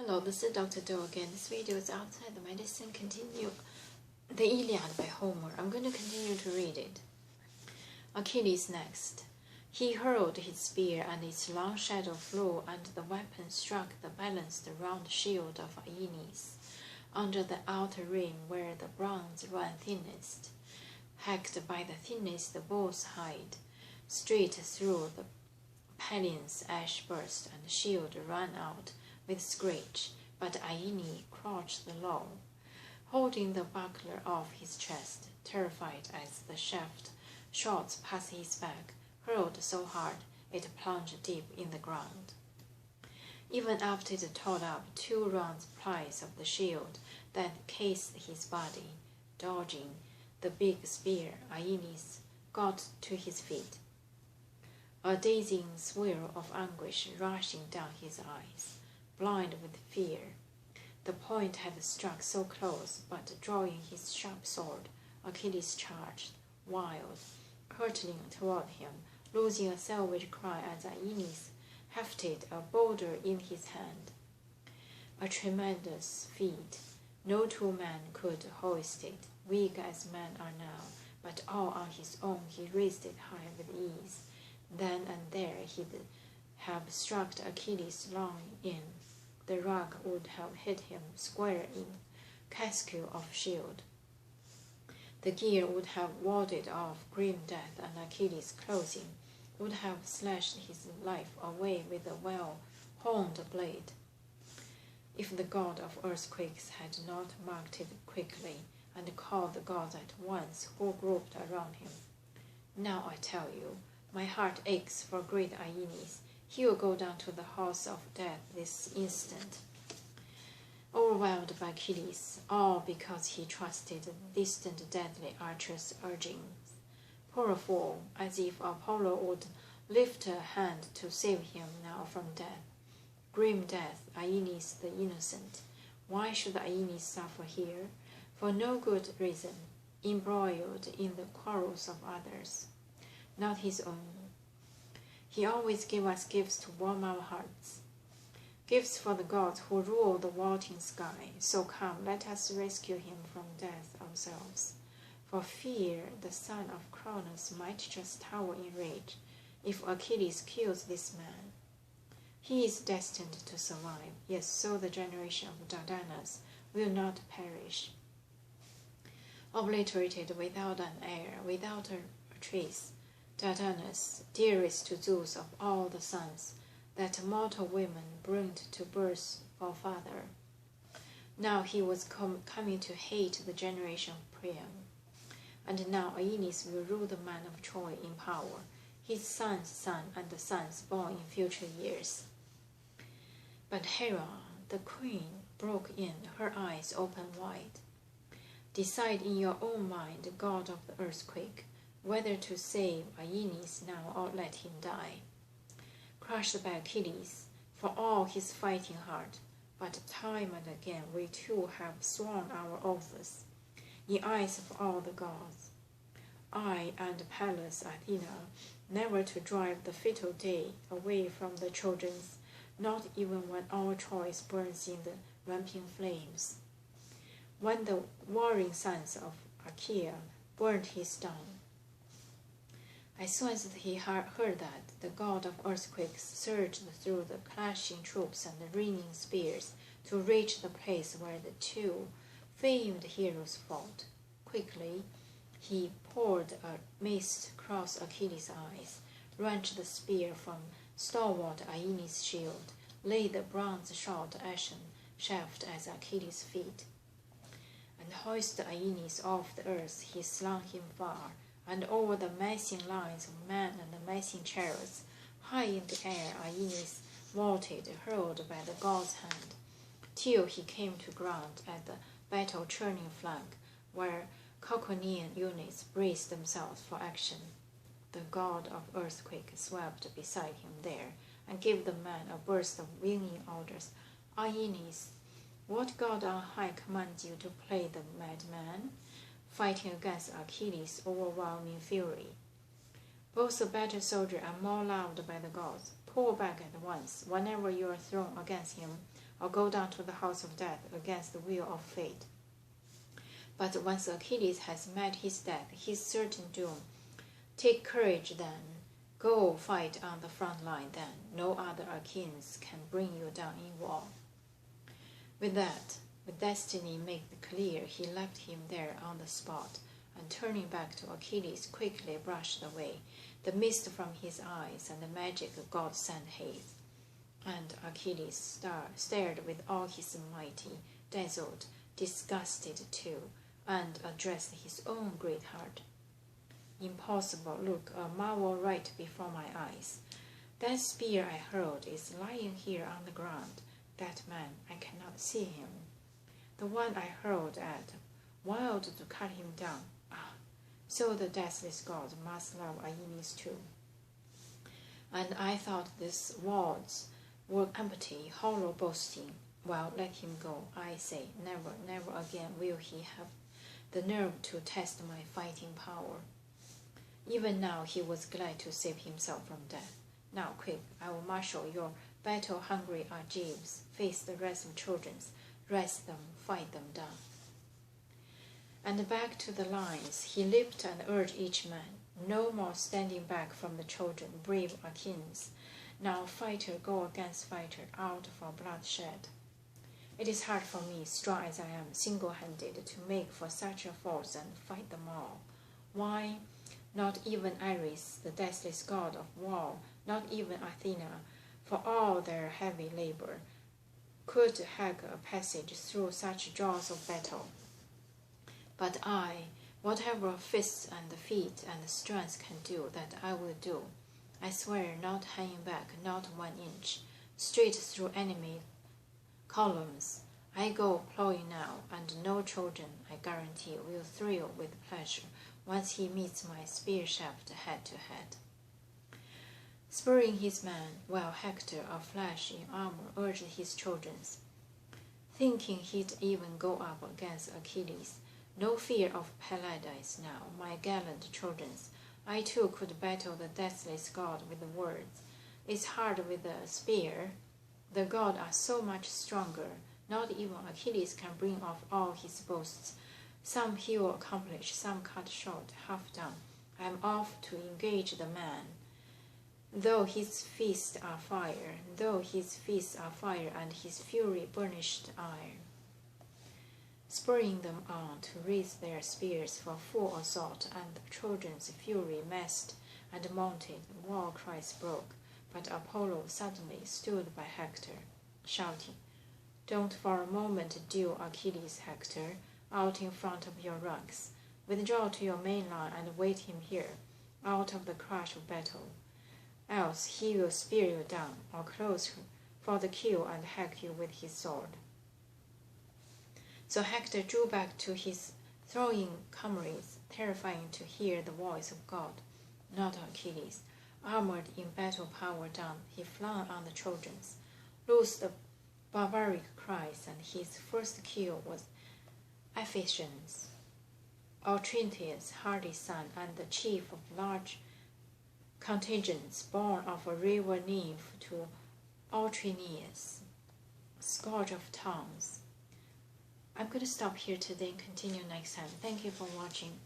Hello, this is Dr. Do again. This video is outside the medicine. Continue the Iliad by Homer. I'm going to continue to read it. Achilles next. He hurled his spear, and its long shadow flew, and the weapon struck the balanced round shield of Aeneas, under the outer rim where the bronze ran thinnest. Hacked by the thinnest bull's hide, straight through the pallion's ash burst, and the shield ran out with screech, but Aeneas crouched low, holding the buckler off his chest, terrified as the shaft shot past his back, hurled so hard it plunged deep in the ground. Even after it tore up 2 round plies of the shield that cased his body, dodging the big spear, Aeneas got to his feet, a dazing swirl of anguish rushing down his eyes. Blind with fear, the point had struck so close, but drawing his sharp sword, Achilles charged, wild, hurtling toward him, losing a savage cry as Aeneas hefted a boulder in his hand. A tremendous feat. No 2 men could hoist it, weak as men are now, but all on his own he raised it high with ease. Then and there he'd have struck Achilles long in. The rock would have hit him square in casque of shield. The gear would have warded off grim death, and Achilles, closing, would have slashed his life away with a well-honed blade, if the god of earthquakes had not marked it quickly and called the gods at once who grouped around him. Now I tell you, my heart aches for great Aeneas. He will go down to the house of death this instant. Overwhelmed by Achilles, all because he trusted the distant deadly archer's urgings. Poor fool, as if Apollo would lift a hand to save him now from death. Grim death, Aeneas the innocent. Why should Aeneas suffer here? For no good reason, embroiled in the quarrels of others, not his own. He always gave us gifts to warm our hearts, gifts for the gods who rule the vaulting sky. So come, let us rescue him from death ourselves. For fear the son of Cronus might just tower in rage if Achilles kills this man. He is destined to survive, yes, so the generation of Dardanus will not perish. Obliterated without an heir, without a trace, Dardanus, dearest to Zeus of all the sons that mortal women burned to birth for father. Now he was coming to hate the generation of Priam. And now Aeneas will rule the man of Troy in power, his son's son and the sons born in future years. But Hera, the queen, broke in, her eyes open wide. Decide in your own mind, god of the earthquake, whether to save Aeneas now or let him die. Crushed by Achilles, for all his fighting heart, but time and again we too have sworn our oaths, in eyes of all the gods, I and Pallas Athena, never to drive the fatal day away from the Trojans, not even when our choice burns in the ramping flames. When the warring sons of Achaea burned his town, as soon as he heard that, the god of earthquakes surged through the clashing troops and the ringing spears to reach the place where the 2 famed heroes fought. Quickly, he poured a mist across Achilles' eyes, wrenched the spear from stalwart Aeneas' shield, laid the bronze-shod ashen shaft at Achilles' feet, and hoisted Aeneas off the earth. He slung him far, and over the massing lines of men and the massing chariots, high in the air, Aeneas vaulted, hurled by the god's hand, till he came to ground at the battle-churning flank, where Cauconian units braced themselves for action. The god of earthquake swept beside him there, and gave the man a burst of winging orders. Aeneas, what god on high commands you to play the madman, fighting against Achilles' overwhelming fury? Both a better soldier and more loved by the gods, pull back at once. Whenever you are thrown against him, or go down to the house of death against the will of fate. But once Achilles has met his death, his certain doom, take courage then. Go fight on the front line then. No other Achaeans can bring you down in war. With that, with destiny made clear, he left him there on the spot, and turning back to Achilles, quickly brushed away the mist from his eyes and the magic god sent haze. And Achilles stared with all his mighty, dazzled, disgusted too, and addressed his own great heart. Impossible, look, a marvel right before my eyes. That spear I hurled is lying here on the ground. That man, I cannot see him. The one I hurled at, wild to cut him down. Ah, so the deathless god must love Aeneas too. And I thought these words were empty, hollow boasting. Well, let him go, I say. Never, never again will he have the nerve to test my fighting power. Even now he was glad to save himself from death. Now, quick, I will marshal your battle-hungry Argives, face the rest of Trojans, rest them, fight them down. And back to the lines he leaped and urged each man, no more standing back from the Trojan, brave Achaeans. Now fighter go against fighter, out for bloodshed. It is hard for me, strong as I am, single-handed, to make for such a force and fight them all. Why? Not even Ares, the deathless god of war, not even Athena, for all their heavy labor, could hack a passage through such jaws of battle. But I, whatever fists and feet and strength can do, that I will do. I swear, not hanging back, not 1 inch, straight through enemy columns. I go plowing now, and no Trojan, I guarantee, will thrill with pleasure once he meets my spear shaft head to head. Spurring his men, while Hector of flesh in armor urged his Trojans, thinking he'd even go up against Achilles. No fear of Pelides now, my gallant Trojans. I too could battle the deathless god with the words. It's hard with a spear. The gods are so much stronger. Not even Achilles can bring off all his boasts. Some he will accomplish, some cut short, half done. I am off to engage the man. Though his fists are fire, and his fury burnished iron. Spurring them on to raise their spears for full assault, and the Trojans' fury massed and mounted, war cries broke. But Apollo suddenly stood by Hector, shouting, "Don't for a moment due Achilles, Hector, out in front of your ranks. Withdraw to your main line and wait him here, out of the crush of battle. Else he will spear you down, or close for the kill and hack you with his sword." So Hector drew back to his throwing comrades, terrifying to hear the voice of God, not Achilles. Armored in battle power down, he flung on the Trojans, loosed the barbaric cries, and his first kill was Iphitus, Otrynteus' hardy son, and the chief of large contingents born of a river nymph to Otrynteus, scourge of towns. I'm going to stop here today and continue next time. Thank you for watching.